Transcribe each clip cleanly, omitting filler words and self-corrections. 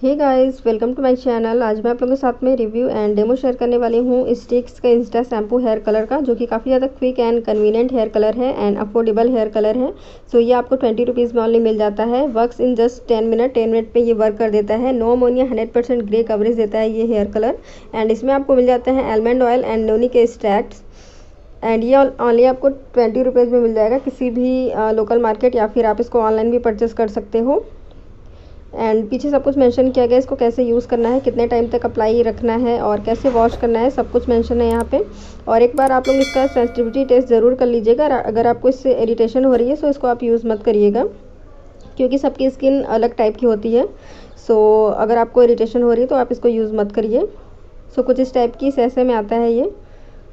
Hey guys, welcome to my channel. आज मैं आप लोगों के साथ में रिव्यू एंड डेमो शेयर करने वाली हूँ स्टिक्स का इंस्टा शैम्पू हेयर कलर का, जो कि काफ़ी ज़्यादा quick and convenient hair colour है एंड अफोर्डेबल हेयर कलर है। सो ये आपको 20 रुपीज़ में ऑनली मिल जाता है। वर्क्स इन जस्ट 10 मिनट पे ये वर्क कर देता है। नो अमोनिया 100% ग्रे कवरेज देता है ये हेयर कलर। एंड इसमें आपको मिल जाते हैं आलमंड ऑयल एंड नोनी के एक्सट्रैक्ट्स। एंड ये ऑनली आपको 20 रुपीज़ में मिल जाएगा किसी भी लोकल मार्केट, या फिर आप इसको ऑनलाइन भी परचेस कर सकते हो। एंड पीछे सब कुछ मेंशन किया गया है, इसको कैसे यूज़ करना है, कितने टाइम तक अप्लाई रखना है और कैसे वॉश करना है, सब कुछ मेंशन है यहाँ पे। और एक बार आप लोग इसका सेंसिटिविटी टेस्ट ज़रूर कर लीजिएगा। अगर आपको इससे इरिटेशन हो रही है तो इसको आप यूज़ मत करिएगा, क्योंकि सबकी स्किन अलग टाइप की होती है। सो अगर आपको इरिटेशन हो रही है तो आप इसको यूज़ मत करिए। सो कुछ इस टाइप की ऐसे में आता है। ये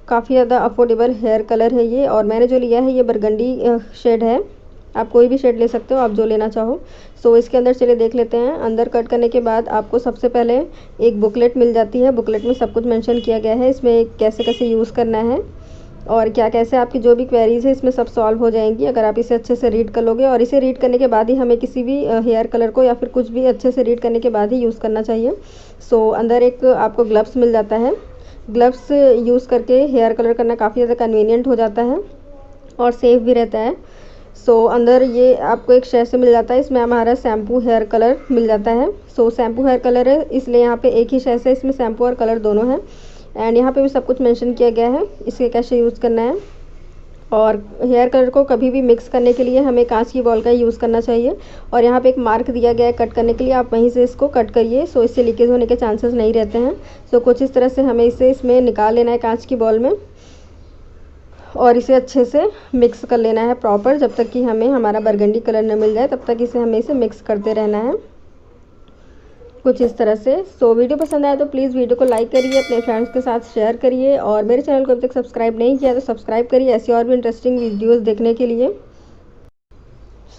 काफ़ी ज़्यादा अफोर्डेबल हेयर कलर है ये। और मैंने जो लिया है ये बरगंडी शेड है। आप कोई भी शेड ले सकते हो, आप जो लेना चाहो। सो इसके अंदर चलिए देख लेते हैं। अंदर कट करने के बाद आपको सबसे पहले एक बुकलेट मिल जाती है। बुकलेट में सब कुछ मेंशन किया गया है, इसमें कैसे कैसे यूज़ करना है और क्या कैसे आपकी जो भी क्वेरीज है इसमें सब सॉल्व हो जाएंगी, अगर आप इसे अच्छे से रीड कर लोगे। और इसे रीड करने के बाद ही हमें किसी भी हेयर कलर को या फिर कुछ भी अच्छे से रीड करने के बाद ही यूज़ करना चाहिए। सो अंदर एक आपको ग्लव्स मिल जाता है। ग्लव्स यूज़ करके हेयर कलर करना काफ़ी ज़्यादा कन्वीनियंट हो जाता है और सेफ़ भी रहता है। सो अंदर ये आपको एक शेड से मिल जाता है, इसमें हमारा शैम्पू हेयर कलर मिल जाता है। सो शैम्पू हेयर कलर है, इसलिए यहाँ पे एक ही शेड से इसमें शैम्पू और कलर दोनों हैं। एंड यहाँ पे भी सब कुछ मेंशन किया गया है इसे कैसे यूज़ करना है। और हेयर कलर को कभी भी मिक्स करने के लिए हमें कांच की बॉल का यूज़ करना चाहिए। और यहाँ पे एक मार्क दिया गया है कट करने के लिए, आप वहीं से इसको कट करिए। सो इससे लीकेज होने के चांसेस नहीं रहते हैं। सो कुछ इस तरह से हमें इसे इसमें निकाल लेना है कांच की बॉल में, और इसे अच्छे से मिक्स कर लेना है प्रॉपर। जब तक कि हमें हमारा बरगंडी कलर न मिल जाए तब तक हमें इसे मिक्स करते रहना है कुछ इस तरह से। सो वीडियो पसंद आए तो प्लीज़ वीडियो को लाइक करिए, अपने फ्रेंड्स के साथ शेयर करिए, और मेरे चैनल को अभी तक सब्सक्राइब नहीं किया तो सब्सक्राइब करिए ऐसी और भी इंटरेस्टिंग वीडियोज़ देखने के लिए।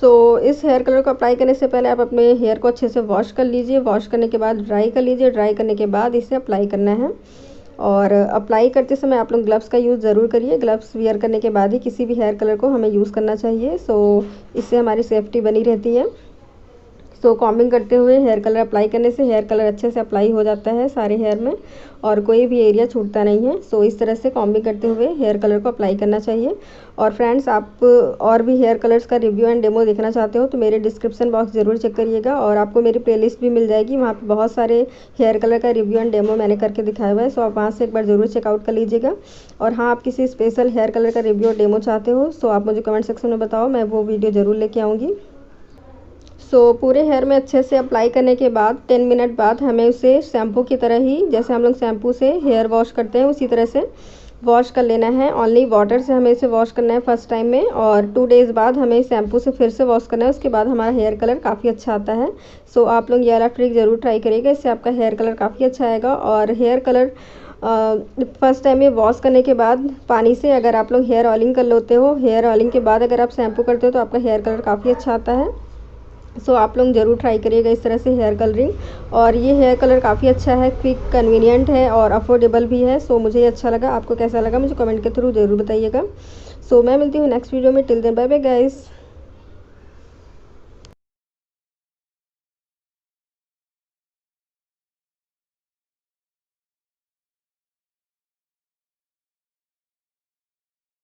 सो इस हेयर कलर को अप्लाई करने से पहले आप अपने हेयर को अच्छे से वॉश कर लीजिए। वॉश करने के बाद ड्राई कर लीजिए। ड्राई करने के बाद इसे अप्लाई करना है। और अप्लाई करते समय आप लोग ग्लव्स का यूज़ ज़रूर करिए। ग्लव्स वियर करने के बाद ही किसी भी हेयर कलर को हमें यूज़ करना चाहिए। सो इससे हमारी सेफ्टी बनी रहती है। सो कॉम्बिंग करते हुए हेयर कलर अप्लाई करने से हेयर कलर अच्छे से अप्लाई हो जाता है सारे हेयर में, और कोई भी एरिया छूटता नहीं है। सो इस तरह से कॉम्बिंग करते हुए हेयर कलर को अप्लाई करना चाहिए। और फ्रेंड्स, आप और भी हेयर कलर्स का रिव्यू एंड डेमो देखना चाहते हो तो मेरे डिस्क्रिप्शन बॉक्स ज़रूर चेक करिएगा, और आपको मेरी प्लेलिस्ट भी मिल जाएगी। वहाँ पे बहुत सारे हेयर कलर का रिव्यू एंड डेमो मैंने करके दिखाया हुआ है। सो आप वहाँ से एक बार ज़रूर चेकआउट कर लीजिएगा। और हाँ, आप किसी स्पेशल हेयर कलर का रिव्यू और डेमो चाहते हो सो आप मुझे कमेंट सेक्शन में बताओ, मैं वो वीडियो ज़रूर लेके आऊँगी। सो पूरे हेयर में अच्छे से अप्लाई करने के बाद 10 मिनट बाद हमें उसे शैम्पू की तरह ही, जैसे हम लोग शैम्पू से हेयर वॉश करते हैं उसी तरह से वॉश कर लेना है। ओनली वाटर से हमें इसे वॉश करना है फर्स्ट टाइम में, और 2 डेज़ बाद हमें शैम्पू से फिर से वॉश करना है। उसके बाद हमारा हेयर कलर काफ़ी अच्छा आता है। सो आप लोग ये वाला ट्रिक ज़रूर ट्राई करिएगा, इससे आपका हेयर कलर काफ़ी अच्छा आएगा। और हेयर कलर फर्स्ट टाइम में वॉश करने के बाद पानी से अगर आप लोग हेयर ऑयलिंग कर लेते हो, हेयर ऑयलिंग के बाद अगर आप शैम्पू करते हो तो आपका हेयर कलर काफ़ी अच्छा आता है। सो आप लोग ज़रूर ट्राई करिएगा इस तरह से हेयर कलरिंग। और ये हेयर कलर काफ़ी अच्छा है, क्विक, कन्वीनियंट है और अफोर्डेबल भी है। सो मुझे ये अच्छा लगा। आपको कैसा लगा मुझे कमेंट के थ्रू ज़रूर बताइएगा। सो मैं मिलती हूँ नेक्स्ट वीडियो में। Till then bye bye guys.